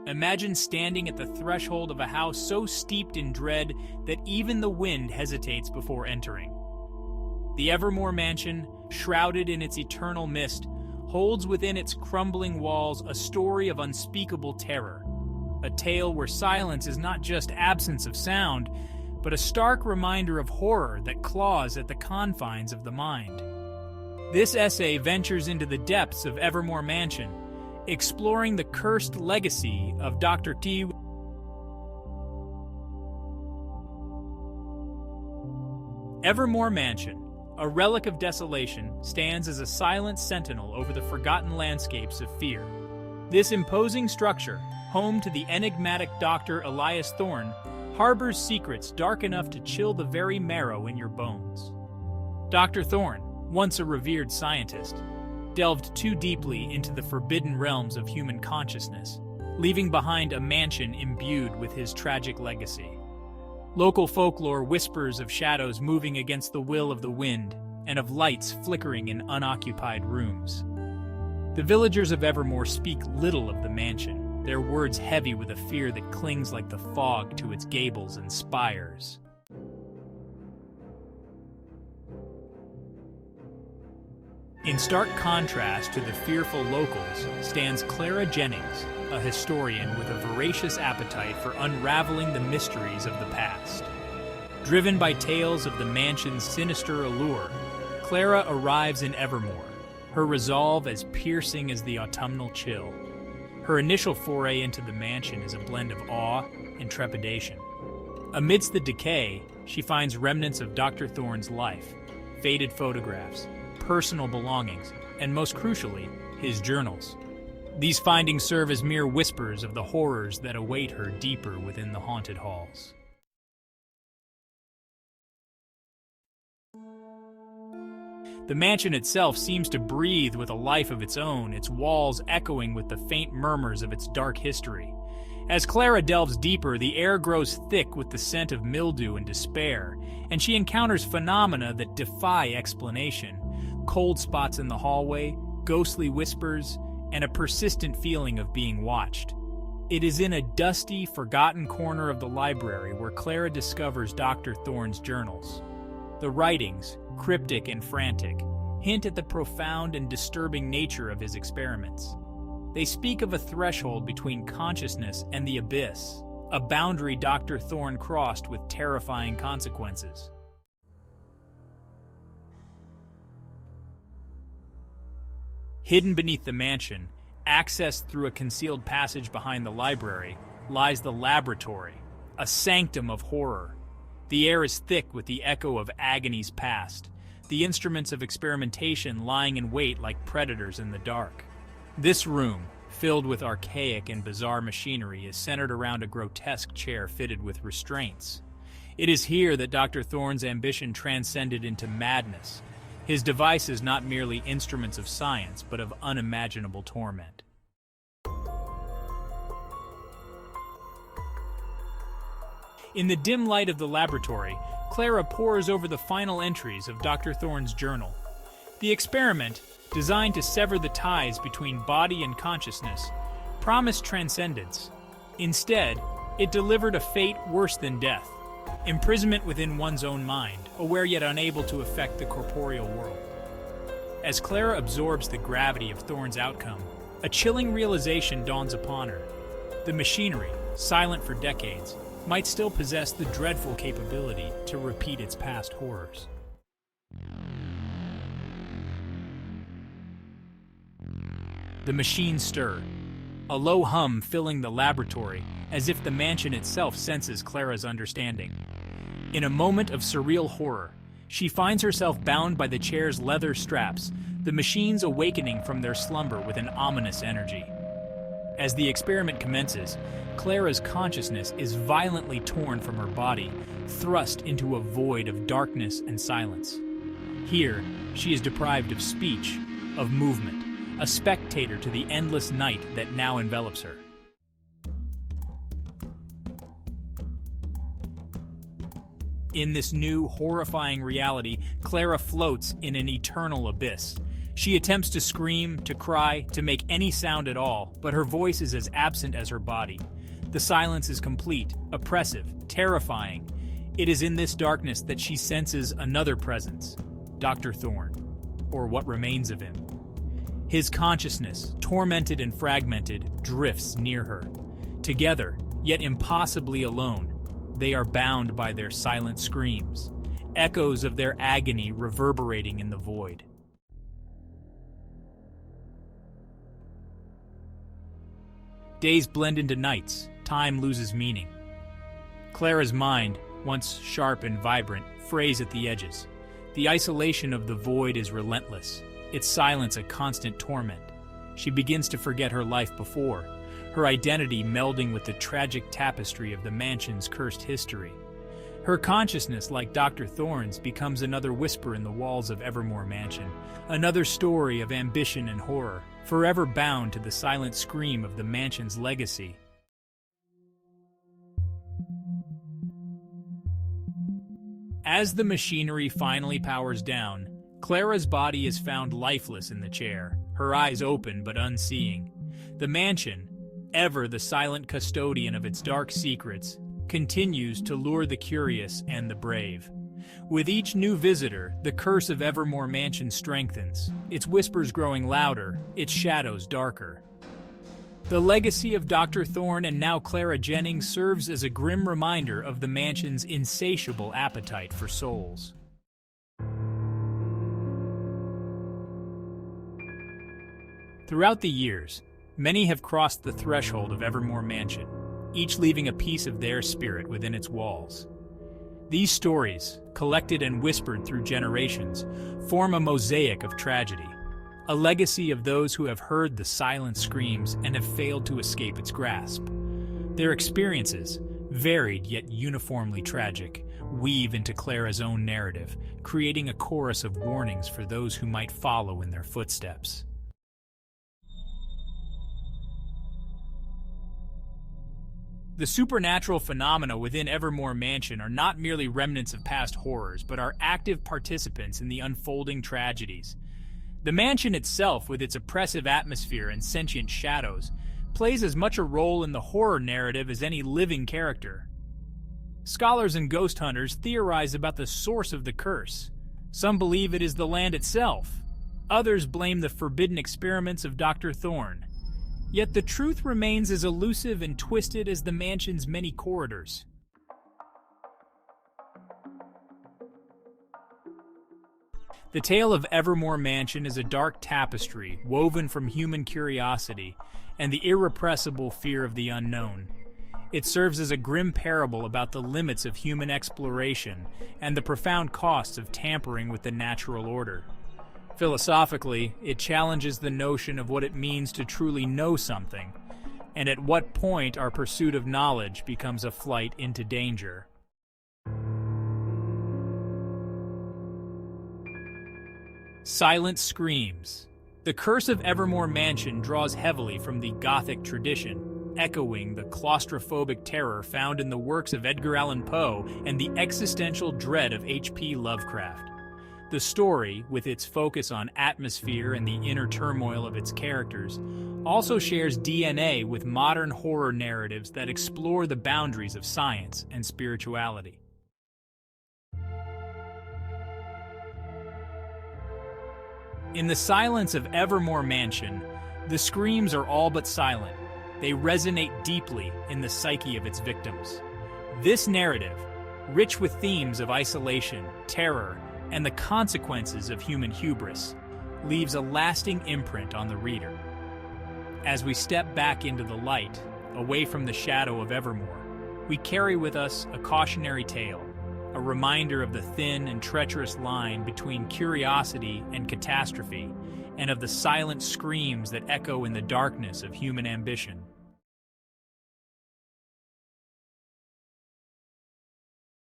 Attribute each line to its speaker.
Speaker 1: Imagine standing at the threshold of a house so steeped in dread that even the wind hesitates before entering. The Evermoor mansion, shrouded in its eternal mist, holds within its crumbling walls a story of unspeakable terror. A tale where silence is not just absence of sound, but a stark reminder of horror that claws at the confines of the mind. This essay ventures into the depths of Evermoor Mansion, exploring the cursed legacy of Dr. T. Evermoor Mansion, a relic of desolation, stands as a silent sentinel over the forgotten landscapes of fear. This imposing structure, home to the enigmatic Dr. Elias Thorne, harbors secrets dark enough to chill the very marrow in your bones. Dr. Thorne, once a revered scientist, delved too deeply into the forbidden realms of human consciousness, leaving behind a mansion imbued with his tragic legacy. Local folklore whispers of shadows moving against the will of the wind and of lights flickering in unoccupied rooms. The villagers of Evermoor speak little of the mansion, their words heavy with a fear that clings like the fog to its gables and spires. In stark contrast to the fearful locals stands Clara Jennings, a historian with a voracious appetite for unraveling the mysteries of the past. Driven by tales of the mansion's sinister allure, Clara arrives in Evermoor, her resolve as piercing as the autumnal chill. Her initial foray into the mansion is a blend of awe and trepidation. Amidst the decay, she finds remnants of Dr. Thorne's life, faded photographs, personal belongings, and most crucially, his journals. These findings serve as mere whispers of the horrors that await her deeper within the haunted halls. The mansion itself seems to breathe with a life of its own, its walls echoing with the faint murmurs of its dark history. As Clara delves deeper, the air grows thick with the scent of mildew and despair, and she encounters phenomena that defy explanation. Cold spots in the hallway, ghostly whispers, and a persistent feeling of being watched. It is in a dusty, forgotten corner of the library where Clara discovers Dr. Thorne's journals. The writings, cryptic and frantic, hint at the profound and disturbing nature of his experiments. They speak of a threshold between consciousness and the abyss, a boundary Dr. Thorne crossed with terrifying consequences. Hidden beneath the mansion, accessed through a concealed passage behind the library, lies the laboratory, a sanctum of horror. The air is thick with the echo of agonies past, the instruments of experimentation lying in wait like predators in the dark. This room, filled with archaic and bizarre machinery, is centered around a grotesque chair fitted with restraints. It is here that Dr. Thorne's ambition transcended into madness. His devices not merely instruments of science, but of unimaginable torment. In the dim light of the laboratory, Clara pores over the final entries of Dr. Thorne's journal. The experiment, designed to sever the ties between body and consciousness, promised transcendence. Instead, it delivered a fate worse than death. Imprisonment within one's own mind, aware yet unable to affect the corporeal world. As Clara absorbs the gravity of Thorne's outcome, a chilling realization dawns upon her. The machinery, silent for decades, might still possess the dreadful capability to repeat its past horrors. The machines stir, a low hum filling the laboratory, as if the mansion itself senses Clara's understanding. In a moment of surreal horror, she finds herself bound by the chair's leather straps, the machines awakening from their slumber with an ominous energy. As the experiment commences, Clara's consciousness is violently torn from her body, thrust into a void of darkness and silence. Here, she is deprived of speech, of movement, a spectator to the endless night that now envelops her. In this new, horrifying reality, Clara floats in an eternal abyss. She attempts to scream, to cry, to make any sound at all, but her voice is as absent as her body. The silence is complete, oppressive, terrifying. It is in this darkness that she senses another presence, Dr. Thorne, or what remains of him. His consciousness, tormented and fragmented, drifts near her. Together, yet impossibly alone, they are bound by their silent screams, echoes of their agony reverberating in the void. Days blend into nights, time loses meaning. Clara's mind, once sharp and vibrant, frays at the edges. The isolation of the void is relentless, its silence a constant torment. She begins to forget her life before, her identity melding with the tragic tapestry of the mansion's cursed history. Her consciousness, like Dr. Thorne's, becomes another whisper in the walls of Evermoor Mansion, another story of ambition and horror, forever bound to the silent scream of the mansion's legacy. As the machinery finally powers down, Clara's body is found lifeless in the chair, her eyes open but unseeing. The mansion, ever the silent custodian of its dark secrets, continues to lure the curious and the brave. With each new visitor, the curse of Evermoor Mansion strengthens, its whispers growing louder, its shadows darker. The legacy of Dr. Thorne and now Clara Jennings serves as a grim reminder of the mansion's insatiable appetite for souls. Throughout the years, many have crossed the threshold of Evermoor Mansion, each leaving a piece of their spirit within its walls. These stories, collected and whispered through generations, form a mosaic of tragedy, a legacy of those who have heard the silent screams and have failed to escape its grasp. Their experiences, varied yet uniformly tragic, weave into Clara's own narrative, creating a chorus of warnings for those who might follow in their footsteps. The supernatural phenomena within Evermoor Mansion are not merely remnants of past horrors, but are active participants in the unfolding tragedies. The mansion itself, with its oppressive atmosphere and sentient shadows, plays as much a role in the horror narrative as any living character. Scholars and ghost hunters theorize about the source of the curse. Some believe it is the land itself. Others blame the forbidden experiments of Dr. Thorne. Yet the truth remains as elusive and twisted as the mansion's many corridors. The tale of Evermoor Mansion is a dark tapestry woven from human curiosity and the irrepressible fear of the unknown. It serves as a grim parable about the limits of human exploration and the profound costs of tampering with the natural order. Philosophically, it challenges the notion of what it means to truly know something, and at what point our pursuit of knowledge becomes a flight into danger. Silent screams. The curse of Evermoor Mansion draws heavily from the Gothic tradition, echoing the claustrophobic terror found in the works of Edgar Allan Poe and the existential dread of H.P. Lovecraft. The story, with its focus on atmosphere and the inner turmoil of its characters, also shares DNA with modern horror narratives that explore the boundaries of science and spirituality. In the silence of Evermoor Mansion, the screams are all but silent. They resonate deeply in the psyche of its victims. This narrative, rich with themes of isolation, terror, and the consequences of human hubris, leaves a lasting imprint on the reader. As we step back into the light, away from the shadow of Evermoor, we carry with us a cautionary tale, a reminder of the thin and treacherous line between curiosity and catastrophe, and of the silent screams that echo in the darkness of human ambition.